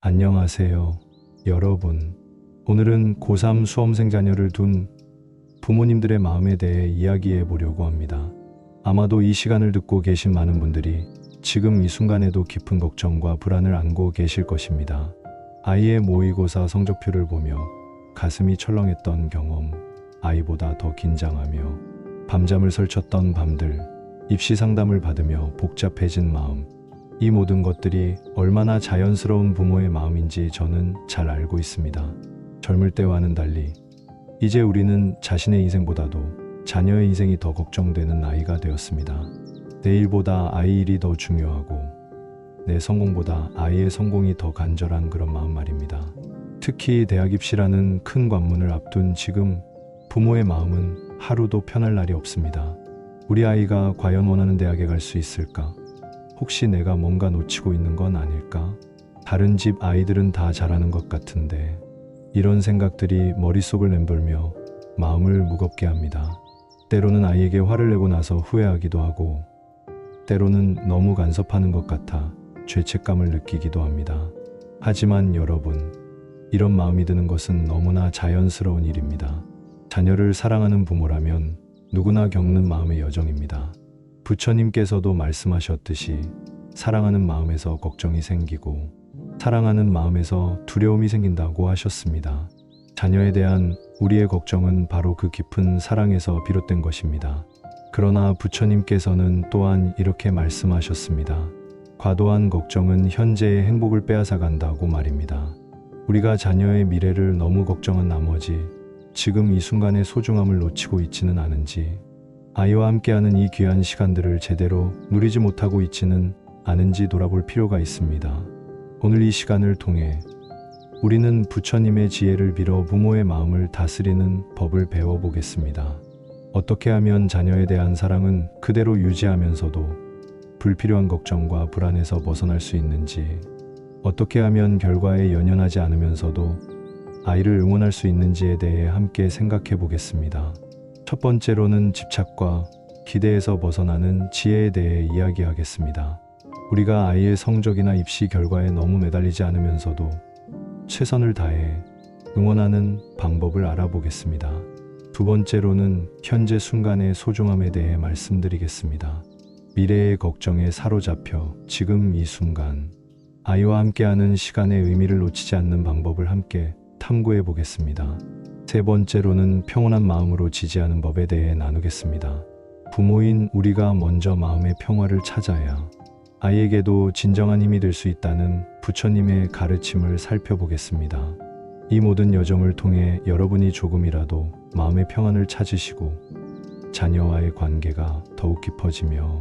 안녕하세요, 여러분. 오늘은 고3 수험생 자녀를 둔 부모님들의 마음에 대해 이야기해 보려고 합니다. 아마도 이 시간을 듣고 계신 많은 분들이 지금 이 순간에도 깊은 걱정과 불안을 안고 계실 것입니다. 아이의 모의고사 성적표를 보며 가슴이 철렁했던 경험, 아이보다 더 긴장하며 밤잠을 설쳤던 밤들, 입시 상담을 받으며 복잡해진 마음, 이 모든 것들이 얼마나 자연스러운 부모의 마음인지 저는 잘 알고 있습니다. 젊을 때와는 달리 이제 우리는 자신의 인생보다도 자녀의 인생이 더 걱정되는 나이가 되었습니다. 내 일보다 아이 일이 더 중요하고 내 성공보다 아이의 성공이 더 간절한 그런 마음 말입니다. 특히 대학 입시라는 큰 관문을 앞둔 지금 부모의 마음은 하루도 편할 날이 없습니다. 우리 아이가 과연 원하는 대학에 갈 수 있을까? 혹시 내가 뭔가 놓치고 있는 건 아닐까? 다른 집 아이들은 다 잘하는 것 같은데, 이런 생각들이 머릿속을 맴돌며 마음을 무겁게 합니다. 때로는 아이에게 화를 내고 나서 후회하기도 하고, 때로는 너무 간섭하는 것 같아 죄책감을 느끼기도 합니다. 하지만 여러분, 이런 마음이 드는 것은 너무나 자연스러운 일입니다. 자녀를 사랑하는 부모라면 누구나 겪는 마음의 여정입니다. 부처님께서도 말씀하셨듯이 사랑하는 마음에서 걱정이 생기고 사랑하는 마음에서 두려움이 생긴다고 하셨습니다. 자녀에 대한 우리의 걱정은 바로 그 깊은 사랑에서 비롯된 것입니다. 그러나 부처님께서는 또한 이렇게 말씀하셨습니다. 과도한 걱정은 현재의 행복을 빼앗아 간다고 말입니다. 우리가 자녀의 미래를 너무 걱정한 나머지 지금 이 순간의 소중함을 놓치고 있지는 않은지, 아이와 함께하는 이 귀한 시간들을 제대로 누리지 못하고 있지는 않은지 돌아볼 필요가 있습니다. 오늘 이 시간을 통해 우리는 부처님의 지혜를 빌어 부모의 마음을 다스리는 법을 배워보겠습니다. 어떻게 하면 자녀에 대한 사랑은 그대로 유지하면서도 불필요한 걱정과 불안에서 벗어날 수 있는지, 어떻게 하면 결과에 연연하지 않으면서도 아이를 응원할 수 있는지에 대해 함께 생각해 보겠습니다. 첫 번째로는 집착과 기대에서 벗어나는 지혜에 대해 이야기하겠습니다. 우리가 아이의 성적이나 입시 결과에 너무 매달리지 않으면서도 최선을 다해 응원하는 방법을 알아보겠습니다. 두 번째로는 현재 순간의 소중함에 대해 말씀드리겠습니다. 미래의 걱정에 사로잡혀 지금 이 순간 아이와 함께하는 시간의 의미를 놓치지 않는 방법을 함께 탐구해 보겠습니다. 세 번째로는 평온한 마음으로 지지하는 법에 대해 나누겠습니다. 부모인 우리가 먼저 마음의 평화를 찾아야 아이에게도 진정한 힘이 될 수 있다는 부처님의 가르침을 살펴보겠습니다. 이 모든 여정을 통해 여러분이 조금이라도 마음의 평안을 찾으시고 자녀와의 관계가 더욱 깊어지며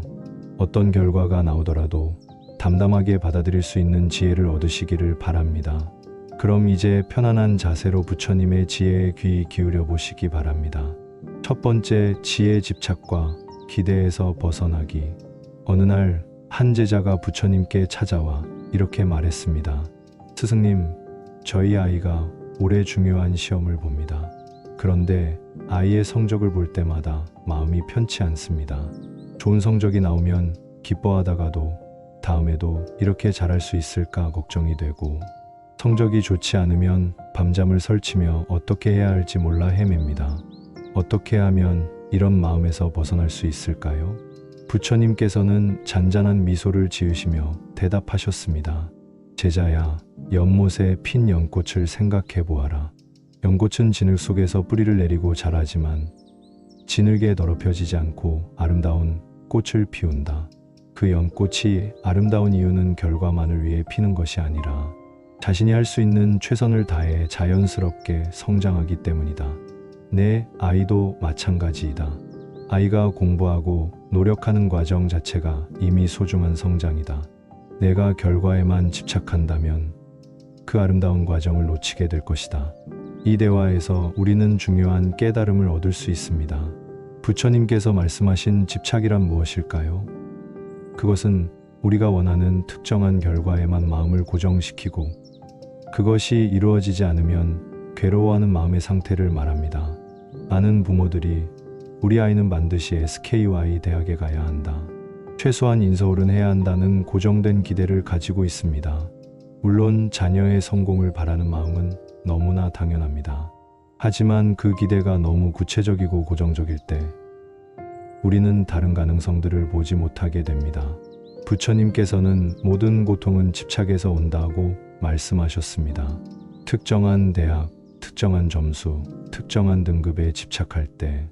어떤 결과가 나오더라도 담담하게 받아들일 수 있는 지혜를 얻으시기를 바랍니다. 그럼 이제 편안한 자세로 부처님의 지혜에 귀 기울여 보시기 바랍니다. 첫 번째, 지혜의 집착과 기대에서 벗어나기. 어느 날 한 제자가 부처님께 찾아와 이렇게 말했습니다. 스승님, 저희 아이가 올해 중요한 시험을 봅니다. 그런데 아이의 성적을 볼 때마다 마음이 편치 않습니다. 좋은 성적이 나오면 기뻐하다가도 다음에도 이렇게 잘할 수 있을까 걱정이 되고, 성적이 좋지 않으면 밤잠을 설치며 어떻게 해야 할지 몰라 헤맵니다. 어떻게 하면 이런 마음에서 벗어날 수 있을까요? 부처님께서는 잔잔한 미소를 지으시며 대답하셨습니다. 제자야, 연못에 핀 연꽃을 생각해 보아라. 연꽃은 진흙 속에서 뿌리를 내리고 자라지만 진흙에 더럽혀지지 않고 아름다운 꽃을 피운다. 그 연꽃이 아름다운 이유는 결과만을 위해 피는 것이 아니라 자신이 할 수 있는 최선을 다해 자연스럽게 성장하기 때문이다. 내 아이도 마찬가지이다. 아이가 공부하고 노력하는 과정 자체가 이미 소중한 성장이다. 내가 결과에만 집착한다면 그 아름다운 과정을 놓치게 될 것이다. 이 대화에서 우리는 중요한 깨달음을 얻을 수 있습니다. 부처님께서 말씀하신 집착이란 무엇일까요? 그것은 우리가 원하는 특정한 결과에만 마음을 고정시키고 그것이 이루어지지 않으면 괴로워하는 마음의 상태를 말합니다. 많은 부모들이 우리 아이는 반드시 SKY 대학에 가야 한다, 최소한 인서울은 해야 한다는 고정된 기대를 가지고 있습니다. 물론 자녀의 성공을 바라는 마음은 너무나 당연합니다. 하지만 그 기대가 너무 구체적이고 고정적일 때 우리는 다른 가능성들을 보지 못하게 됩니다. 부처님께서는 모든 고통은 집착에서 온다고 말씀하셨습니다. 특정한 대학, 특정한 점수, 특정한 등급에 집착할 때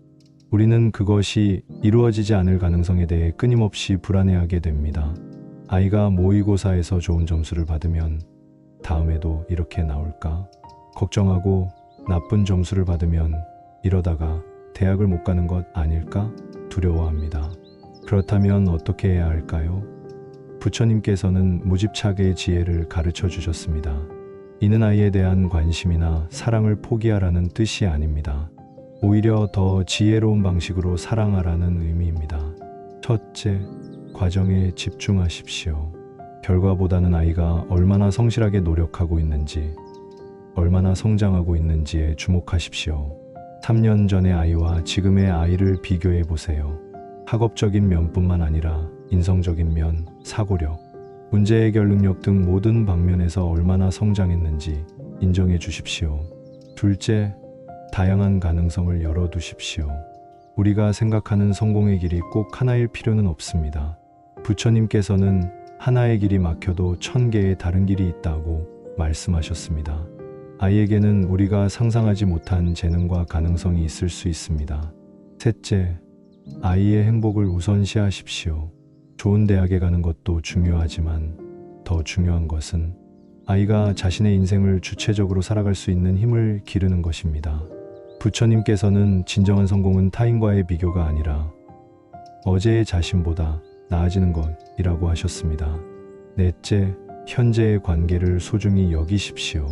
우리는 그것이 이루어지지 않을 가능성에 대해 끊임없이 불안해하게 됩니다. 아이가 모의고사에서 좋은 점수를 받으면 다음에도 이렇게 나올까? 걱정하고 나쁜 점수를 받으면 이러다가 대학을 못 가는 것 아닐까? 두려워합니다. 그렇다면 어떻게 해야 할까요? 부처님께서는 무집착의 지혜를 가르쳐 주셨습니다. 이는 아이에 대한 관심이나 사랑을 포기하라는 뜻이 아닙니다. 오히려 더 지혜로운 방식으로 사랑하라는 의미입니다. 첫째, 과정에 집중하십시오. 결과보다는 아이가 얼마나 성실하게 노력하고 있는지, 얼마나 성장하고 있는지에 주목하십시오. 3년 전의 아이와 지금의 아이를 비교해 보세요. 학업적인 면뿐만 아니라 인성적인 면, 사고력, 문제 해결 능력 등 모든 방면에서 얼마나 성장했는지 인정해 주십시오. 둘째, 다양한 가능성을 열어두십시오. 우리가 생각하는 성공의 길이 꼭 하나일 필요는 없습니다. 부처님께서는 하나의 길이 막혀도 1000개의 다른 길이 있다고 말씀하셨습니다. 아이에게는 우리가 상상하지 못한 재능과 가능성이 있을 수 있습니다. 셋째, 아이의 행복을 우선시하십시오. 좋은 대학에 가는 것도 중요하지만 더 중요한 것은 아이가 자신의 인생을 주체적으로 살아갈 수 있는 힘을 기르는 것입니다. 부처님께서는 진정한 성공은 타인과의 비교가 아니라 어제의 자신보다 나아지는 것이라고 하셨습니다. 넷째, 현재의 관계를 소중히 여기십시오.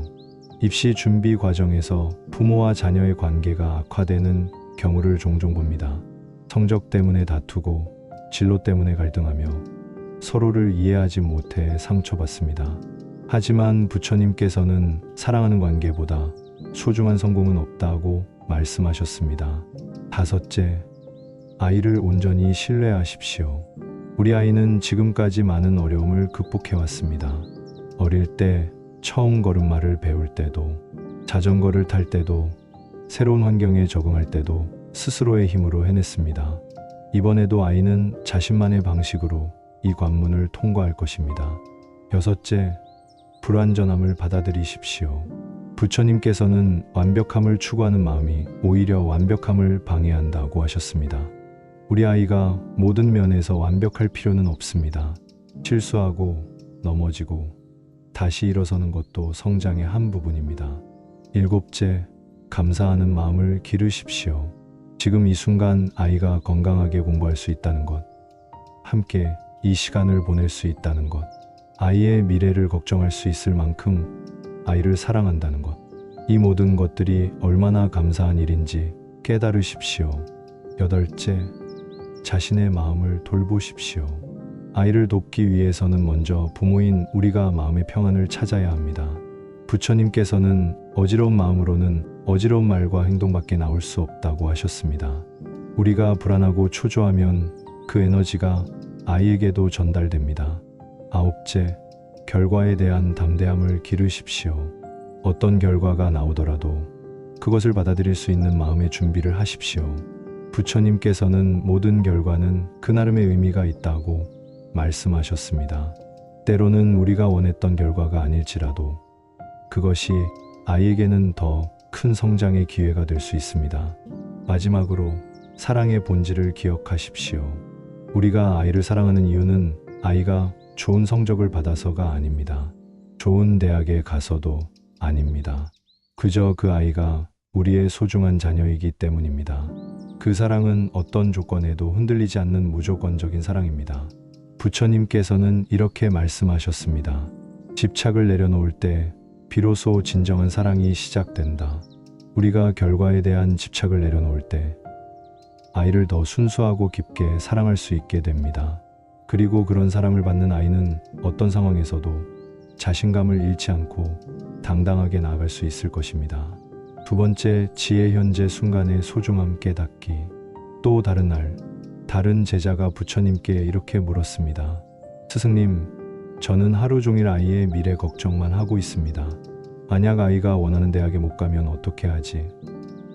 입시 준비 과정에서 부모와 자녀의 관계가 악화되는 경우를 종종 봅니다. 성적 때문에 다투고 진로 때문에 갈등하며 서로를 이해하지 못해 상처받습니다. 하지만 부처님께서는 사랑하는 관계보다 소중한 성공은 없다고 말씀하셨습니다. 다섯째, 아이를 온전히 신뢰하십시오. 우리 아이는 지금까지 많은 어려움을 극복해왔습니다. 어릴 때 처음 걸음마를 배울 때도, 자전거를 탈 때도, 새로운 환경에 적응할 때도 스스로의 힘으로 해냈습니다. 이번에도 아이는 자신만의 방식으로 이 관문을 통과할 것입니다. 여섯째, 불완전함을 받아들이십시오. 부처님께서는 완벽함을 추구하는 마음이 오히려 완벽함을 방해한다고 하셨습니다. 우리 아이가 모든 면에서 완벽할 필요는 없습니다. 실수하고 넘어지고 다시 일어서는 것도 성장의 한 부분입니다. 일곱째, 감사하는 마음을 기르십시오. 지금 이 순간 아이가 건강하게 공부할 수 있다는 것, 함께 이 시간을 보낼 수 있다는 것, 아이의 미래를 걱정할 수 있을 만큼 아이를 사랑한다는 것, 이 모든 것들이 얼마나 감사한 일인지 깨달으십시오. 여덟째, 자신의 마음을 돌보십시오. 아이를 돕기 위해서는 먼저 부모인 우리가 마음의 평안을 찾아야 합니다. 부처님께서는 어지러운 마음으로는 어지러운 말과 행동밖에 나올 수 없다고 하셨습니다. 우리가 불안하고 초조하면 그 에너지가 아이에게도 전달됩니다. 아홉째, 결과에 대한 담대함을 기르십시오. 어떤 결과가 나오더라도 그것을 받아들일 수 있는 마음의 준비를 하십시오. 부처님께서는 모든 결과는 그 나름의 의미가 있다고 말씀하셨습니다. 때로는 우리가 원했던 결과가 아닐지라도 그것이 아이에게는 더 큰 성장의 기회가 될 수 있습니다. 마지막으로 사랑의 본질을 기억하십시오. 우리가 아이를 사랑하는 이유는 아이가 좋은 성적을 받아서가 아닙니다. 좋은 대학에 가서도 아닙니다. 그저 그 아이가 우리의 소중한 자녀이기 때문입니다. 그 사랑은 어떤 조건에도 흔들리지 않는 무조건적인 사랑입니다. 부처님께서는 이렇게 말씀하셨습니다. 집착을 내려놓을 때 비로소 진정한 사랑이 시작된다. 우리가 결과에 대한 집착을 내려놓을 때 아이를 더 순수하고 깊게 사랑할 수 있게 됩니다. 그리고 그런 사랑을 받는 아이는 어떤 상황에서도 자신감을 잃지 않고 당당하게 나아갈 수 있을 것입니다. 두 번째, 지혜 현재 순간의 소중함 깨닫기. 또 다른 날, 다른 제자가 부처님께 이렇게 물었습니다. 스승님, 저는 하루 종일 아이의 미래 걱정만 하고 있습니다. 만약 아이가 원하는 대학에 못 가면 어떻게 하지?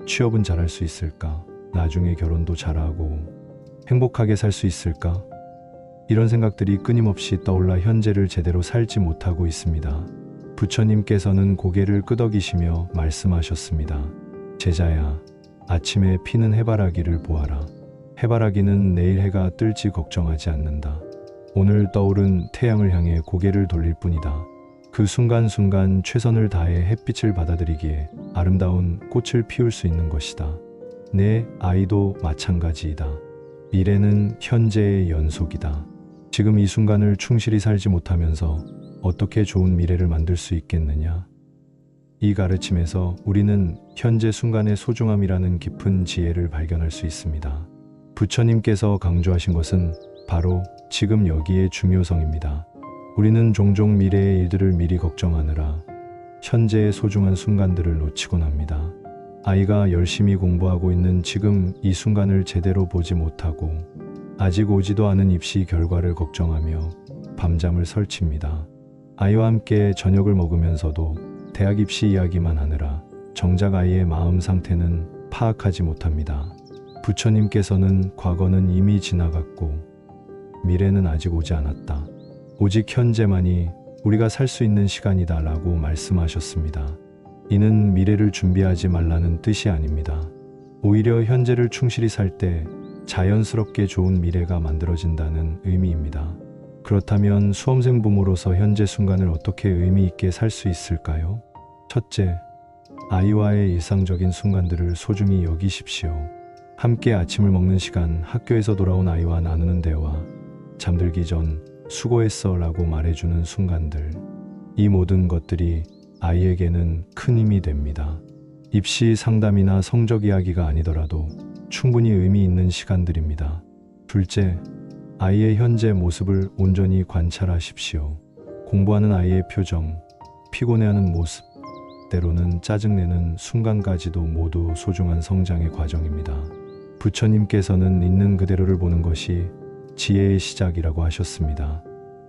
취업은 잘할 수 있을까? 나중에 결혼도 잘하고 행복하게 살 수 있을까? 이런 생각들이 끊임없이 떠올라 현재를 제대로 살지 못하고 있습니다. 부처님께서는 고개를 끄덕이시며 말씀하셨습니다. 제자야, 아침에 피는 해바라기를 보아라. 해바라기는 내일 해가 뜰지 걱정하지 않는다. 오늘 떠오른 태양을 향해 고개를 돌릴 뿐이다. 그 순간순간 최선을 다해 햇빛을 받아들이기에 아름다운 꽃을 피울 수 있는 것이다. 내 아이도 마찬가지이다. 미래는 현재의 연속이다. 지금 이 순간을 충실히 살지 못하면서 어떻게 좋은 미래를 만들 수 있겠느냐? 이 가르침에서 우리는 현재 순간의 소중함이라는 깊은 지혜를 발견할 수 있습니다. 부처님께서 강조하신 것은 바로 지금 여기의 중요성입니다. 우리는 종종 미래의 일들을 미리 걱정하느라 현재의 소중한 순간들을 놓치곤 합니다. 아이가 열심히 공부하고 있는 지금 이 순간을 제대로 보지 못하고 아직 오지도 않은 입시 결과를 걱정하며 밤잠을 설칩니다. 아이와 함께 저녁을 먹으면서도 대학 입시 이야기만 하느라 정작 아이의 마음 상태는 파악하지 못합니다. 부처님께서는 과거는 이미 지나갔고 미래는 아직 오지 않았다. 오직 현재만이 우리가 살 수 있는 시간이다 라고 말씀하셨습니다. 이는 미래를 준비하지 말라는 뜻이 아닙니다. 오히려 현재를 충실히 살 때 자연스럽게 좋은 미래가 만들어진다는 의미입니다. 그렇다면 수험생 부모로서 현재 순간을 어떻게 의미 있게 살 수 있을까요? 첫째, 아이와의 일상적인 순간들을 소중히 여기십시오. 함께 아침을 먹는 시간, 학교에서 돌아온 아이와 나누는 대화, 잠들기 전 수고했어 라고 말해주는 순간들. 이 모든 것들이 아이에게는 큰 힘이 됩니다. 입시 상담이나 성적 이야기가 아니더라도 충분히 의미 있는 시간들입니다. 둘째, 아이의 현재 모습을 온전히 관찰하십시오. 공부하는 아이의 표정, 피곤해하는 모습, 때로는 짜증내는 순간까지도 모두 소중한 성장의 과정입니다. 부처님께서는 있는 그대로를 보는 것이 지혜의 시작이라고 하셨습니다.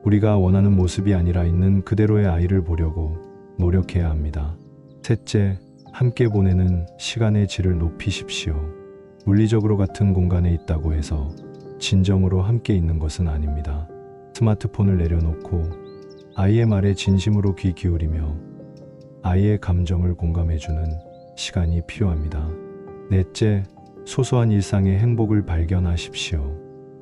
우리가 원하는 모습이 아니라 있는 그대로의 아이를 보려고 노력해야 합니다. 셋째, 함께 보내는 시간의 질을 높이십시오. 물리적으로 같은 공간에 있다고 해서 진정으로 함께 있는 것은 아닙니다. 스마트폰을 내려놓고 아이의 말에 진심으로 귀 기울이며 아이의 감정을 공감해주는 시간이 필요합니다. 넷째, 소소한 일상의 행복을 발견하십시오.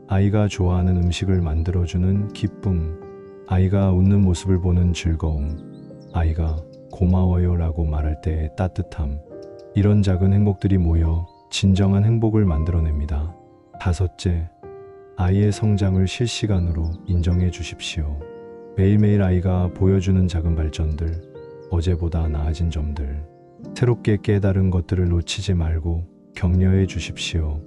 아이가 좋아하는 음식을 만들어주는 기쁨, 아이가 웃는 모습을 보는 즐거움, 아이가 고마워요 라고 말할 때의 따뜻함, 이런 작은 행복들이 모여 진정한 행복을 만들어냅니다. 다섯째, 아이의 성장을 실시간으로 인정해 주십시오. 매일매일 아이가 보여주는 작은 발전들, 어제보다 나아진 점들, 새롭게 깨달은 것들을 놓치지 말고 격려해 주십시오.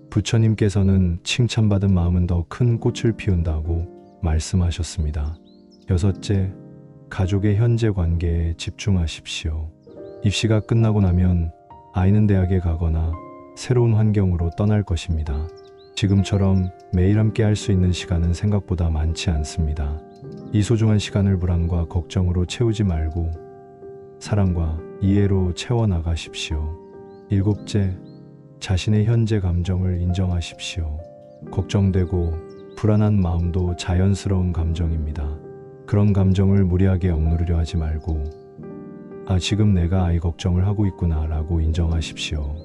부처님께서는 칭찬받은 마음은 더 큰 꽃을 피운다고 말씀하셨습니다. 여섯째, 가족의 현재 관계에 집중하십시오. 입시가 끝나고 나면 아이는 대학에 가거나 새로운 환경으로 떠날 것입니다. 지금처럼 매일 함께 할 수 있는 시간은 생각보다 많지 않습니다. 이 소중한 시간을 불안과 걱정으로 채우지 말고 사랑과 이해로 채워나가십시오. 일곱째, 자신의 현재 감정을 인정하십시오. 걱정되고 불안한 마음도 자연스러운 감정입니다. 그런 감정을 무리하게 억누르려 하지 말고 지금 내가 아이 걱정을 하고 있구나 라고 인정하십시오.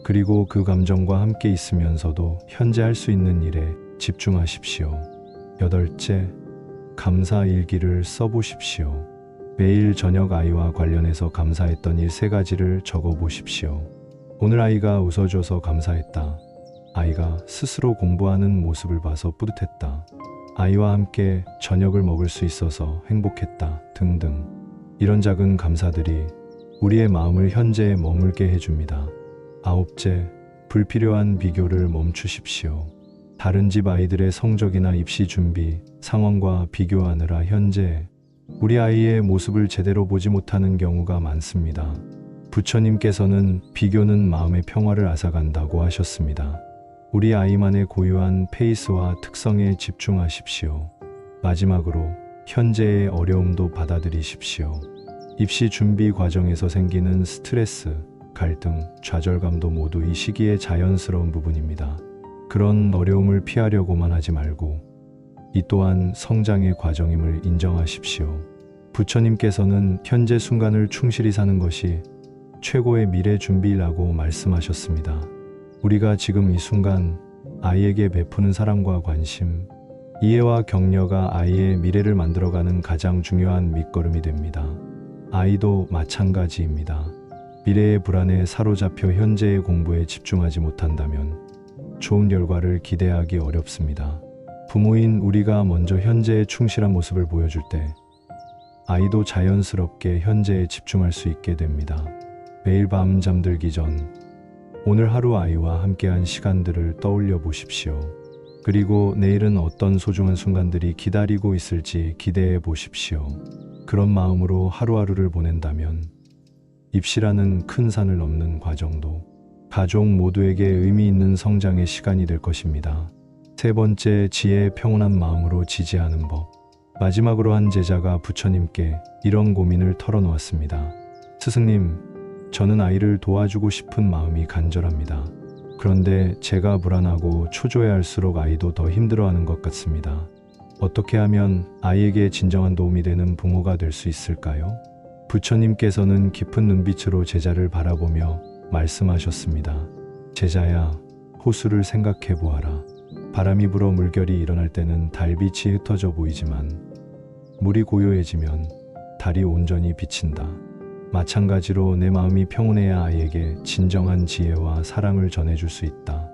그리고 그 감정과 함께 있으면서도 현재 할 수 있는 일에 집중하십시오. 여덟째, 감사 일기를 써보십시오. 매일 저녁 아이와 관련해서 감사했던 일 3가지를 적어보십시오. 오늘 아이가 웃어줘서 감사했다. 아이가 스스로 공부하는 모습을 봐서 뿌듯했다. 아이와 함께 저녁을 먹을 수 있어서 행복했다. 등등. 이런 작은 감사들이 우리의 마음을 현재에 머물게 해줍니다. 아홉째, 불필요한 비교를 멈추십시오. 다른 집 아이들의 성적이나 입시 준비 상황과 비교하느라 현재 우리 아이의 모습을 제대로 보지 못하는 경우가 많습니다. 부처님께서는 비교는 마음의 평화를 앗아간다고 하셨습니다. 우리 아이만의 고유한 페이스와 특성에 집중하십시오. 마지막으로 현재의 어려움도 받아들이십시오. 입시 준비 과정에서 생기는 스트레스, 갈등, 좌절감도 모두 이 시기의 자연스러운 부분입니다. 그런 어려움을 피하려고만 하지 말고 이 또한 성장의 과정임을 인정하십시오. 부처님께서는 현재 순간을 충실히 사는 것이 최고의 미래 준비라고 말씀하셨습니다. 우리가 지금 이 순간 아이에게 베푸는 사랑과 관심, 이해와 격려가 아이의 미래를 만들어가는 가장 중요한 밑거름이 됩니다. 아이도 마찬가지입니다. 미래의 불안에 사로잡혀 현재의 공부에 집중하지 못한다면 좋은 결과를 기대하기 어렵습니다. 부모인 우리가 먼저 현재에 충실한 모습을 보여줄 때 아이도 자연스럽게 현재에 집중할 수 있게 됩니다. 매일 밤 잠들기 전 오늘 하루 아이와 함께한 시간들을 떠올려 보십시오. 그리고 내일은 어떤 소중한 순간들이 기다리고 있을지 기대해 보십시오. 그런 마음으로 하루하루를 보낸다면 입시라는 큰 산을 넘는 과정도 가족 모두에게 의미 있는 성장의 시간이 될 것입니다. 세 번째, 지혜의 평온한 마음으로 지지하는 법. 마지막으로 한 제자가 부처님께 이런 고민을 털어놓았습니다. 스승님, 저는 아이를 도와주고 싶은 마음이 간절합니다. 그런데 제가 불안하고 초조해할수록 아이도 더 힘들어하는 것 같습니다. 어떻게 하면 아이에게 진정한 도움이 되는 부모가 될 수 있을까요? 부처님께서는 깊은 눈빛으로 제자를 바라보며 말씀하셨습니다. 제자야, 호수를 생각해 보아라. 바람이 불어 물결이 일어날 때는 달빛이 흩어져 보이지만 물이 고요해지면 달이 온전히 비친다. 마찬가지로 내 마음이 평온해야 아이에게 진정한 지혜와 사랑을 전해줄 수 있다.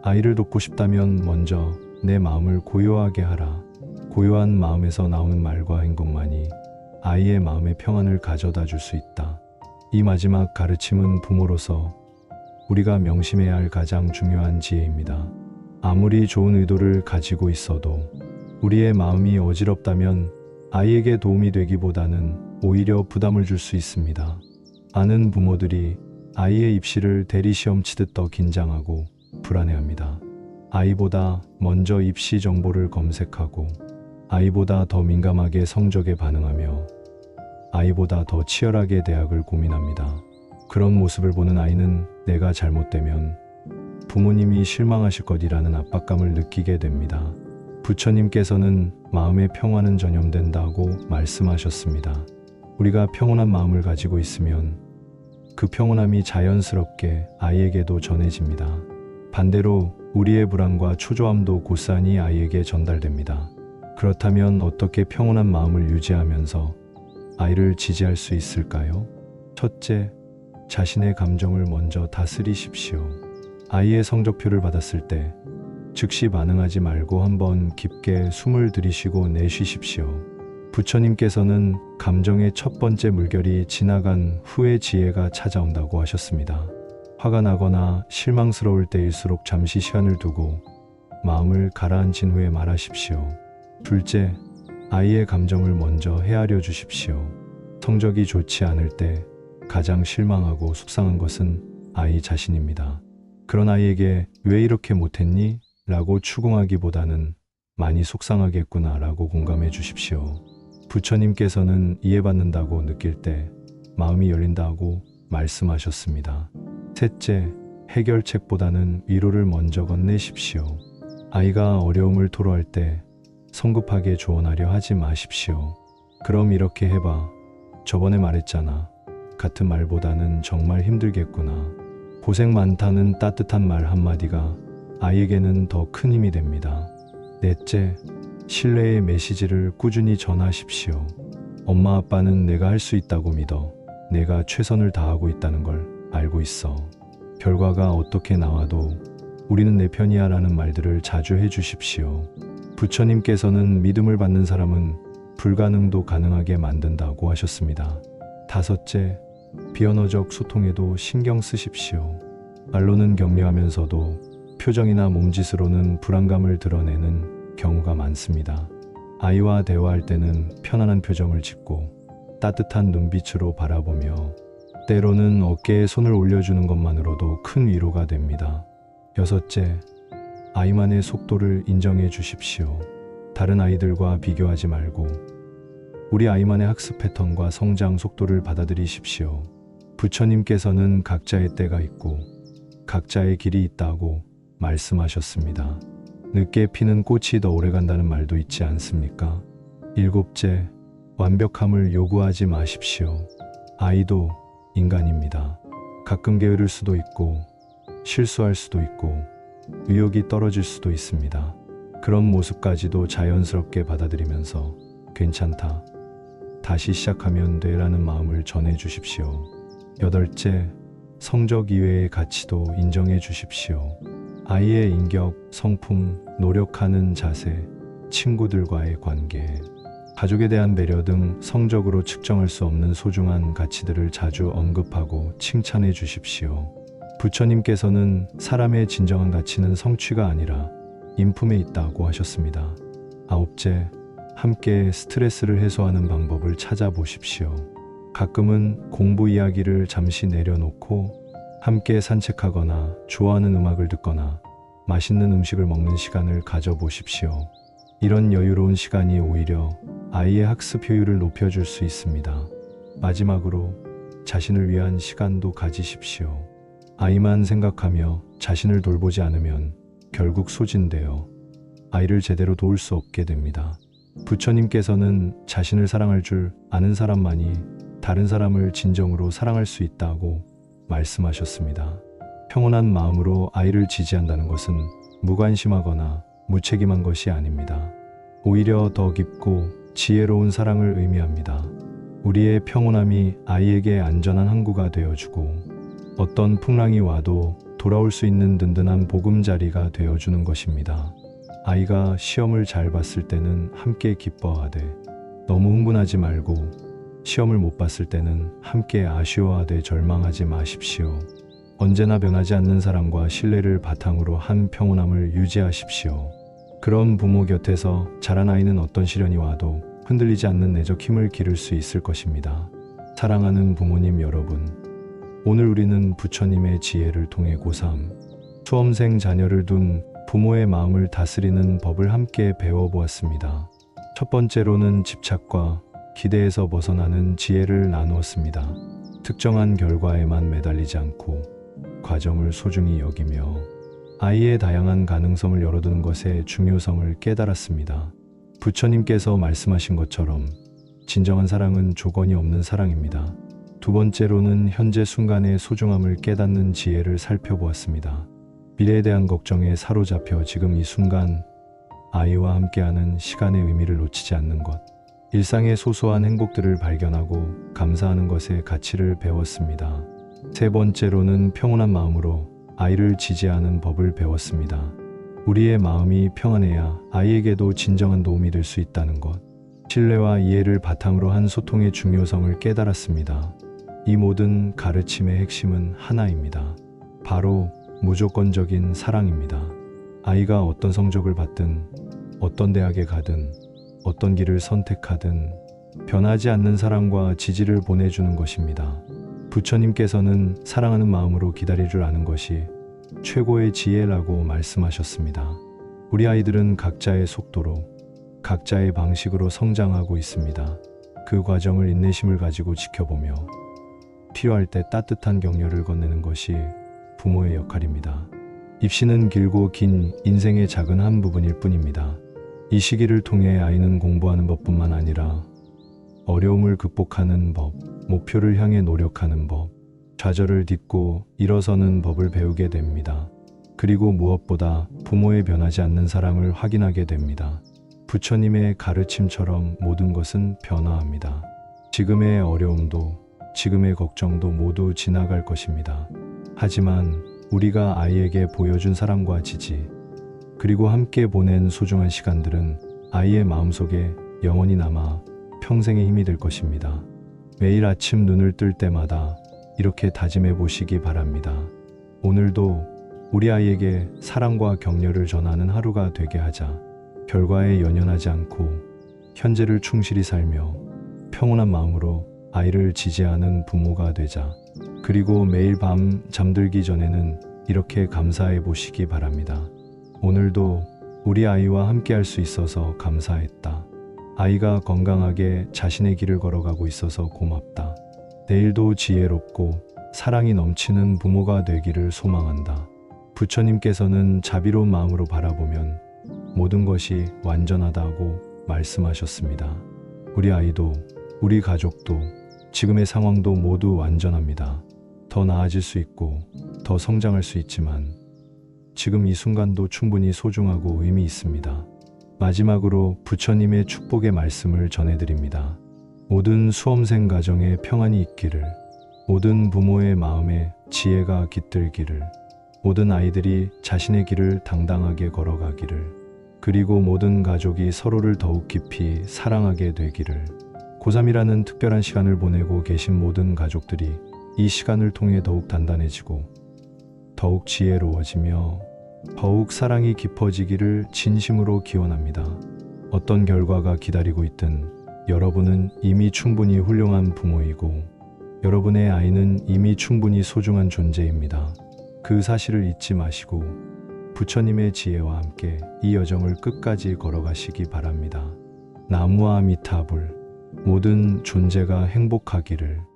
아이를 돕고 싶다면 먼저 내 마음을 고요하게 하라. 고요한 마음에서 나오는 말과 행동만이 아이의 마음의 평안을 가져다 줄 수 있다. 이 마지막 가르침은 부모로서 우리가 명심해야 할 가장 중요한 지혜입니다. 아무리 좋은 의도를 가지고 있어도 우리의 마음이 어지럽다면 아이에게 도움이 되기보다는 오히려 부담을 줄 수 있습니다. 많은 부모들이 아이의 입시를 대리시험 치듯 더 긴장하고 불안해합니다. 아이보다 먼저 입시 정보를 검색하고 아이보다 더 민감하게 성적에 반응하며 아이보다 더 치열하게 대학을 고민합니다. 그런 모습을 보는 아이는 내가 잘못되면 부모님이 실망하실 것이라는 압박감을 느끼게 됩니다. 부처님께서는 마음의 평화는 전염된다고 말씀하셨습니다. 우리가 평온한 마음을 가지고 있으면 그 평온함이 자연스럽게 아이에게도 전해집니다. 반대로 우리의 불안과 초조함도 고스란히 아이에게 전달됩니다. 그렇다면 어떻게 평온한 마음을 유지하면서 아이를 지지할 수 있을까요? 첫째, 자신의 감정을 먼저 다스리십시오. 아이의 성적표를 받았을 때 즉시 반응하지 말고 한번 깊게 숨을 들이쉬고 내쉬십시오. 부처님께서는 감정의 첫 번째 물결이 지나간 후에 지혜가 찾아온다고 하셨습니다. 화가 나거나 실망스러울 때일수록 잠시 시간을 두고 마음을 가라앉힌 후에 말하십시오. 둘째, 아이의 감정을 먼저 헤아려 주십시오. 성적이 좋지 않을 때 가장 실망하고 속상한 것은 아이 자신입니다. 그런 아이에게 왜 이렇게 못했니? 라고 추궁하기보다는 많이 속상하겠구나 라고 공감해 주십시오. 부처님께서는 이해받는다고 느낄 때 마음이 열린다고 말씀하셨습니다. 셋째, 해결책보다는 위로를 먼저 건네십시오. 아이가 어려움을 토로할 때 성급하게 조언하려 하지 마십시오. 그럼 이렇게 해봐. 저번에 말했잖아. 같은 말보다는 정말 힘들겠구나. 고생 많다는 따뜻한 말 한마디가 아이에게는 더 큰 힘이 됩니다. 넷째, 신뢰의 메시지를 꾸준히 전하십시오. 엄마 아빠는 내가 할 수 있다고 믿어. 내가 최선을 다하고 있다는 걸 알고 있어. 결과가 어떻게 나와도 우리는 내 편이야 라는 말들을 자주 해주십시오. 부처님께서는 믿음을 받는 사람은 불가능도 가능하게 만든다고 하셨습니다. 다섯째, 비언어적 소통에도 신경 쓰십시오. 말로는 격려하면서도 표정이나 몸짓으로는 불안감을 드러내는 경우가 많습니다. 아이와 대화할 때는 편안한 표정을 짓고 따뜻한 눈빛으로 바라보며 때로는 어깨에 손을 올려주는 것만으로도 큰 위로가 됩니다. 여섯째, 아이만의 속도를 인정해 주십시오. 다른 아이들과 비교하지 말고 우리 아이만의 학습 패턴과 성장 속도를 받아들이십시오. 부처님께서는 각자의 때가 있고 각자의 길이 있다고 말씀하셨습니다. 늦게 피는 꽃이 더 오래 간다는 말도 있지 않습니까? 일곱째, 완벽함을 요구하지 마십시오. 아이도 인간입니다. 가끔 게으를 수도 있고 실수할 수도 있고 의욕이 떨어질 수도 있습니다. 그런 모습까지도 자연스럽게 받아들이면서 괜찮다, 다시 시작하면 돼라는 마음을 전해 주십시오. 여덟째, 성적 이외의 가치도 인정해 주십시오. 아이의 인격, 성품, 노력하는 자세, 친구들과의 관계, 가족에 대한 배려 등 성적으로 측정할 수 없는 소중한 가치들을 자주 언급하고 칭찬해 주십시오. 부처님께서는 사람의 진정한 가치는 성취가 아니라 인품에 있다고 하셨습니다. 아홉째, 함께 스트레스를 해소하는 방법을 찾아보십시오. 가끔은 공부 이야기를 잠시 내려놓고 함께 산책하거나 좋아하는 음악을 듣거나 맛있는 음식을 먹는 시간을 가져보십시오. 이런 여유로운 시간이 오히려 아이의 학습 효율을 높여줄 수 있습니다. 마지막으로 자신을 위한 시간도 가지십시오. 아이만 생각하며 자신을 돌보지 않으면 결국 소진되어 아이를 제대로 도울 수 없게 됩니다. 부처님께서는 자신을 사랑할 줄 아는 사람만이 다른 사람을 진정으로 사랑할 수 있다고 말씀하셨습니다. 평온한 마음으로 아이를 지지한다는 것은 무관심하거나 무책임한 것이 아닙니다. 오히려 더 깊고 지혜로운 사랑을 의미합니다. 우리의 평온함이 아이에게 안전한 항구가 되어주고 어떤 풍랑이 와도 돌아올 수 있는 든든한 보금자리가 되어주는 것입니다. 아이가 시험을 잘 봤을 때는 함께 기뻐하되 너무 흥분하지 말고 시험을 못 봤을 때는 함께 아쉬워하되 절망하지 마십시오. 언제나 변하지 않는 사랑과 신뢰를 바탕으로 한 평온함을 유지하십시오. 그런 부모 곁에서 자란 아이는 어떤 시련이 와도 흔들리지 않는 내적 힘을 기를 수 있을 것입니다. 사랑하는 부모님 여러분, 오늘 우리는 부처님의 지혜를 통해 고3 수험생 자녀를 둔 부모의 마음을 다스리는 법을 함께 배워보았습니다. 첫 번째로는 집착과 기대에서 벗어나는 지혜를 나누었습니다. 특정한 결과에만 매달리지 않고 과정을 소중히 여기며 아이의 다양한 가능성을 열어두는 것의 중요성을 깨달았습니다. 부처님께서 말씀하신 것처럼 진정한 사랑은 조건이 없는 사랑입니다. 두 번째로는 현재 순간의 소중함을 깨닫는 지혜를 살펴보았습니다. 미래에 대한 걱정에 사로잡혀 지금 이 순간 아이와 함께하는 시간의 의미를 놓치지 않는 것, 일상의 소소한 행복들을 발견하고 감사하는 것의 가치를 배웠습니다. 세 번째로는 평온한 마음으로 아이를 지지하는 법을 배웠습니다. 우리의 마음이 평안해야 아이에게도 진정한 도움이 될 수 있다는 것, 신뢰와 이해를 바탕으로 한 소통의 중요성을 깨달았습니다. 이 모든 가르침의 핵심은 하나입니다. 바로 무조건적인 사랑입니다. 아이가 어떤 성적을 받든 어떤 대학에 가든 어떤 길을 선택하든 변하지 않는 사랑과 지지를 보내주는 것입니다. 부처님께서는 사랑하는 마음으로 기다릴 줄 아는 것이 최고의 지혜라고 말씀하셨습니다. 우리 아이들은 각자의 속도로 각자의 방식으로 성장하고 있습니다. 그 과정을 인내심을 가지고 지켜보며 필요할 때 따뜻한 격려를 건네는 것이 부모의 역할입니다. 입시는 길고 긴 인생의 작은 한 부분일 뿐입니다. 이 시기를 통해 아이는 공부하는 법뿐만 아니라 어려움을 극복하는 법, 목표를 향해 노력하는 법, 좌절을 딛고 일어서는 법을 배우게 됩니다. 그리고 무엇보다 부모의 변하지 않는 사랑을 확인하게 됩니다. 부처님의 가르침처럼 모든 것은 변화합니다. 지금의 어려움도 지금의 걱정도 모두 지나갈 것입니다. 하지만 우리가 아이에게 보여준 사랑과 지지, 그리고 함께 보낸 소중한 시간들은 아이의 마음속에 영원히 남아 평생의 힘이 될 것입니다. 매일 아침 눈을 뜰 때마다 이렇게 다짐해 보시기 바랍니다. 오늘도 우리 아이에게 사랑과 격려를 전하는 하루가 되게 하자. 결과에 연연하지 않고 현재를 충실히 살며 평온한 마음으로 아이를 지지하는 부모가 되자. 그리고 매일 밤 잠들기 전에는 이렇게 감사해 보시기 바랍니다. 오늘도 우리 아이와 함께 할 수 있어서 감사했다. 아이가 건강하게 자신의 길을 걸어가고 있어서 고맙다. 내일도 지혜롭고 사랑이 넘치는 부모가 되기를 소망한다. 부처님께서는 자비로운 마음으로 바라보면 모든 것이 완전하다고 말씀하셨습니다. 우리 아이도, 우리 가족도, 지금의 상황도 모두 완전합니다. 더 나아질 수 있고 더 성장할 수 있지만 지금 이 순간도 충분히 소중하고 의미 있습니다. 마지막으로 부처님의 축복의 말씀을 전해드립니다. 모든 수험생 가정에 평안이 있기를, 모든 부모의 마음에 지혜가 깃들기를, 모든 아이들이 자신의 길을 당당하게 걸어가기를, 그리고 모든 가족이 서로를 더욱 깊이 사랑하게 되기를. 고3이라는 특별한 시간을 보내고 계신 모든 가족들이 이 시간을 통해 더욱 단단해지고 더욱 지혜로워지며 더욱 사랑이 깊어지기를 진심으로 기원합니다. 어떤 결과가 기다리고 있든 여러분은 이미 충분히 훌륭한 부모이고 여러분의 아이는 이미 충분히 소중한 존재입니다. 그 사실을 잊지 마시고 부처님의 지혜와 함께 이 여정을 끝까지 걸어가시기 바랍니다. 나무아미타불. 모든 존재가 행복하기를.